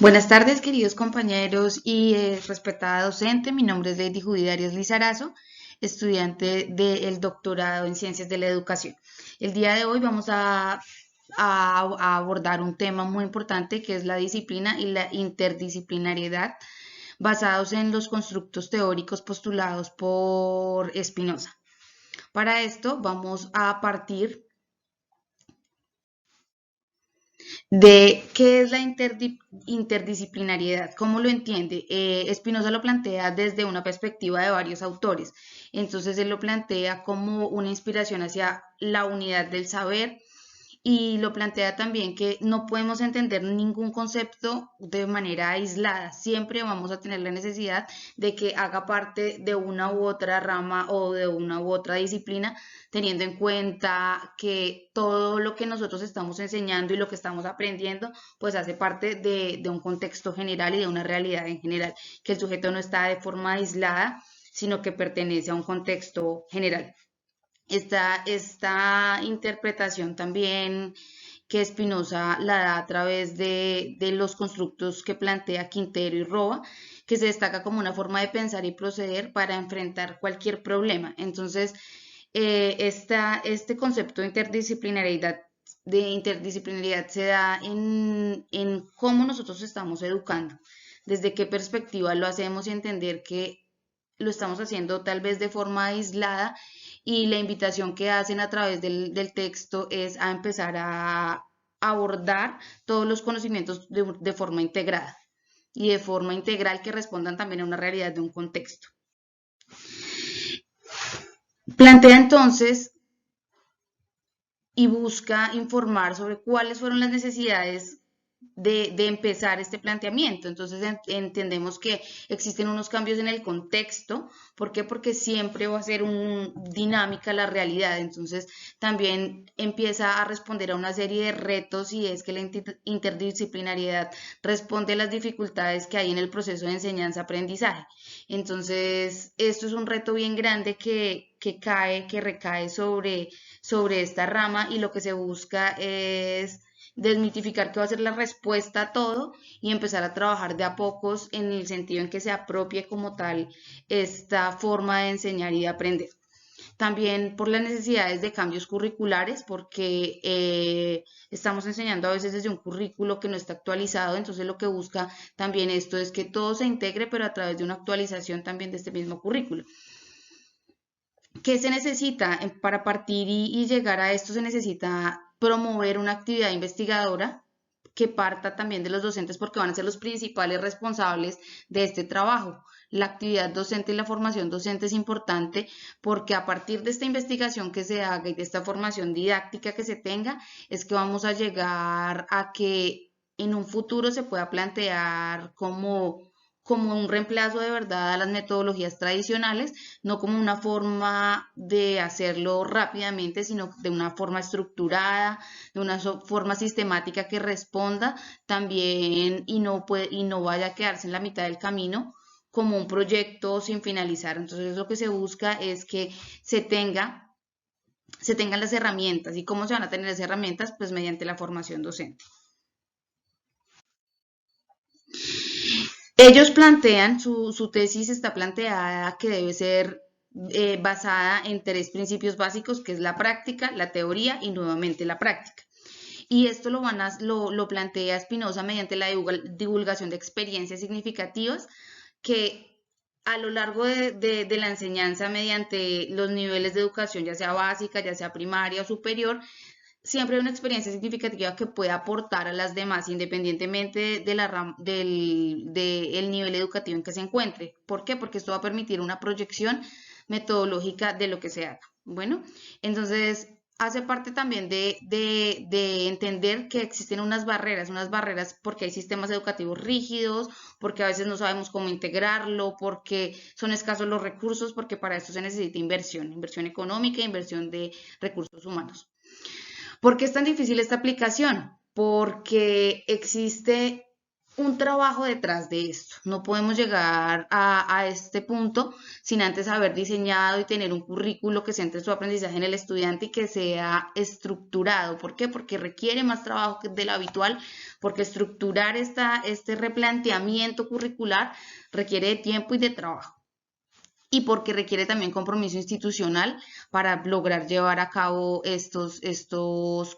Buenas tardes, queridos compañeros y respetada docente. Mi nombre es Lady Judy Arias Lizarazo, estudiante del doctorado en Ciencias de la Educación. El día de hoy vamos a abordar un tema muy importante que es la disciplina y la interdisciplinariedad basados en los constructos teóricos postulados por Spinoza. Para esto vamos a partir de qué es la interdisciplinariedad, cómo lo entiende. Spinoza lo plantea desde una perspectiva de varios autores. Entonces él lo plantea como una inspiración hacia la unidad del saber, y lo plantea también que no podemos entender ningún concepto de manera aislada, siempre vamos a tener la necesidad de que haga parte de una u otra rama o de una u otra disciplina, teniendo en cuenta que todo lo que nosotros estamos enseñando y lo que estamos aprendiendo, pues hace parte de un contexto general y de una realidad en general, que el sujeto no está de forma aislada, sino que pertenece a un contexto general. Esta interpretación también que Spinoza la da a través de los constructos que plantea Quintero y Roa, que se destaca como una forma de pensar y proceder para enfrentar cualquier problema. Entonces, este concepto de interdisciplinariedad se da en cómo nosotros estamos educando, desde qué perspectiva lo hacemos y entender que lo estamos haciendo tal vez de forma aislada, y la invitación que hacen a través del texto es a empezar a abordar todos los conocimientos de forma integrada y de forma integral que respondan también a una realidad de un contexto. Plantea entonces y busca informar sobre cuáles fueron las necesidades de empezar este planteamiento. Entonces entendemos que existen unos cambios en el contexto. ¿Por qué? Porque siempre va a ser dinámica la realidad. Entonces también empieza a responder a una serie de retos, y es que la interdisciplinariedad responde a las dificultades que hay en el proceso de enseñanza-aprendizaje. Entonces esto es un reto bien grande que recae sobre esta rama, y lo que se busca es desmitificar qué va a ser la respuesta a todo y empezar a trabajar de a pocos en el sentido en que se apropie como tal esta forma de enseñar y de aprender. También por las necesidades de cambios curriculares, porque estamos enseñando a veces desde un currículo que no está actualizado. Entonces lo que busca también esto es que todo se integre, pero a través de una actualización también de este mismo currículo. ¿Qué se necesita para partir y llegar a esto? Se necesita promover una actividad investigadora que parta también de los docentes, porque van a ser los principales responsables de este trabajo. La actividad docente y la formación docente es importante, porque a partir de esta investigación que se haga y de esta formación didáctica que se tenga, es que vamos a llegar a que en un futuro se pueda plantear como un reemplazo de verdad a las metodologías tradicionales, no como una forma de hacerlo rápidamente, sino de una forma estructurada, de una forma sistemática que responda también, y no vaya a quedarse en la mitad del camino como un proyecto sin finalizar. Entonces lo que se busca es que se tenga, se tengan las herramientas. ¿Y cómo se van a tener las herramientas? Pues mediante la formación docente. Ellos plantean, su tesis está planteada que debe ser basada en tres principios básicos, que es la práctica, la teoría y nuevamente la práctica. Y esto lo plantea Spinoza mediante la divulgación de experiencias significativas que a lo largo de la enseñanza, mediante los niveles de educación, ya sea básica, ya sea primaria o superior, siempre hay una experiencia significativa que puede aportar a las demás, independientemente del nivel educativo en que se encuentre. ¿Por qué? Porque esto va a permitir una proyección metodológica de lo que se haga. Bueno, entonces hace parte también de entender que existen unas barreras porque hay sistemas educativos rígidos, porque a veces no sabemos cómo integrarlo, porque son escasos los recursos, porque para esto se necesita inversión económica e inversión de recursos humanos. ¿Por qué es tan difícil esta aplicación? Porque existe un trabajo detrás de esto. No podemos llegar a este punto sin antes haber diseñado y tener un currículo que centre su aprendizaje en el estudiante y que sea estructurado. ¿Por qué? Porque requiere más trabajo de lo habitual, porque estructurar este replanteamiento curricular requiere de tiempo y de trabajo. Y porque requiere también compromiso institucional para lograr llevar a cabo estos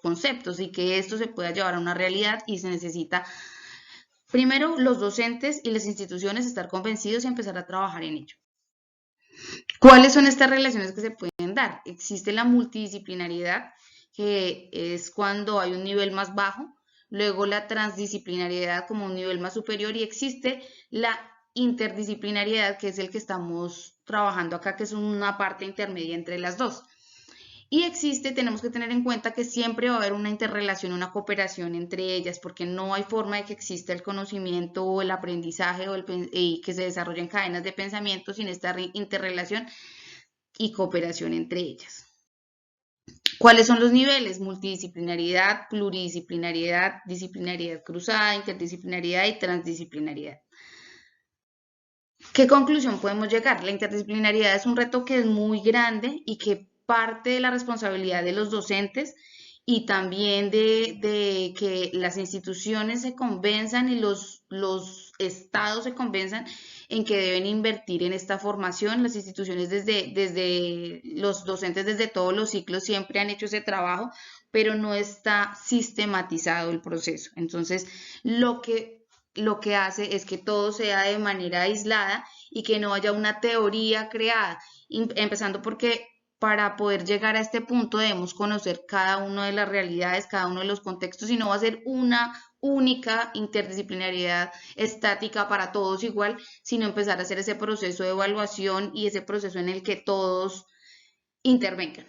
conceptos y que esto se pueda llevar a una realidad, y se necesita primero los docentes y las instituciones estar convencidos y empezar a trabajar en ello. ¿Cuáles son estas relaciones que se pueden dar? Existe la multidisciplinariedad, que es cuando hay un nivel más bajo, luego la transdisciplinariedad como un nivel más superior, y existe la interdisciplinariedad, que es el que estamos trabajando acá, que es una parte intermedia entre las dos. Y tenemos que tener en cuenta que siempre va a haber una interrelación, una cooperación entre ellas, porque no hay forma de que exista el conocimiento o el aprendizaje y que se desarrollen cadenas de pensamiento sin esta interrelación y cooperación entre ellas. ¿Cuáles son los niveles? Multidisciplinariedad, pluridisciplinariedad, disciplinariedad cruzada, interdisciplinariedad y transdisciplinariedad. ¿Qué conclusión podemos llegar? La interdisciplinariedad es un reto que es muy grande y que parte de la responsabilidad de los docentes, y también de que las instituciones se convenzan y los estados se convenzan en que deben invertir en esta formación. Las instituciones desde los docentes desde todos los ciclos siempre han hecho ese trabajo, pero no está sistematizado el proceso. Entonces, lo que hace es que todo sea de manera aislada y que no haya una teoría creada, empezando porque para poder llegar a este punto debemos conocer cada una de las realidades, cada uno de los contextos, y no va a ser una única interdisciplinariedad estática para todos igual, sino empezar a hacer ese proceso de evaluación y ese proceso en el que todos intervengan.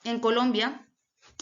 En Colombia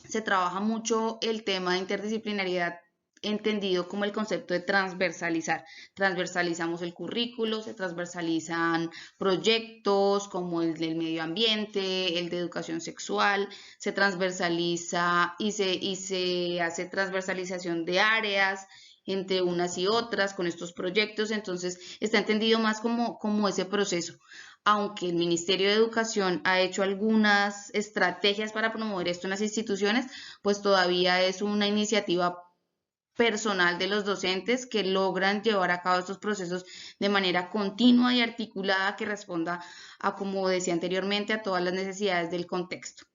se trabaja mucho el tema de interdisciplinariedad entendido como el concepto de transversalizar. Transversalizamos el currículo, se transversalizan proyectos como el del medio ambiente, el de educación sexual, se transversaliza y se hace transversalización de áreas entre unas y otras con estos proyectos. Entonces está entendido más como ese proceso. Aunque el Ministerio de Educación ha hecho algunas estrategias para promover esto en las instituciones, pues todavía es una iniciativa personal de los docentes que logran llevar a cabo estos procesos de manera continua y articulada, que responda a, como decía anteriormente, a todas las necesidades del contexto.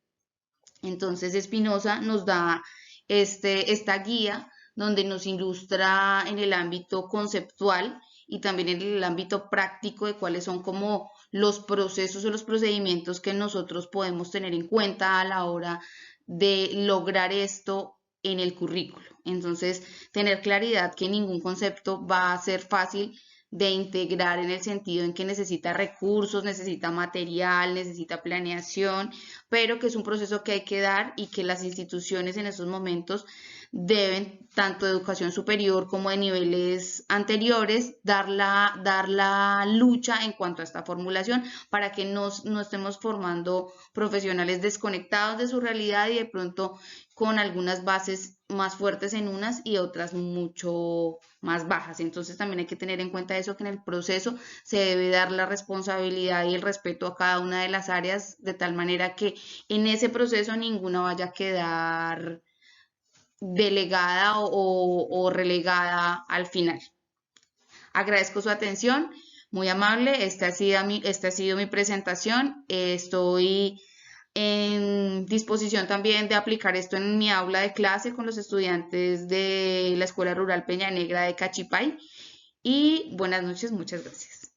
Entonces, Espinosa nos da esta guía donde nos ilustra en el ámbito conceptual y también en el ámbito práctico de cuáles son como los procesos o los procedimientos que nosotros podemos tener en cuenta a la hora de lograr esto en el currículo. Entonces, tener claridad que ningún concepto va a ser fácil de integrar, en el sentido en que necesita recursos, necesita material, necesita planeación, pero que es un proceso que hay que dar y que las instituciones en esos momentos deben, tanto de educación superior como de niveles anteriores, dar la lucha en cuanto a esta formulación, para que no estemos formando profesionales desconectados de su realidad y de pronto con algunas bases más fuertes en unas y otras mucho más bajas. Entonces también hay que tener en cuenta eso, que en el proceso se debe dar la responsabilidad y el respeto a cada una de las áreas, de tal manera que en ese proceso ninguna vaya a quedar delegada o relegada al final. Agradezco su atención, muy amable. Esta ha sido mi presentación. Estoy en disposición también de aplicar esto en mi aula de clase con los estudiantes de la Escuela Rural Peña Negra de Cachipay. Y buenas noches, muchas gracias.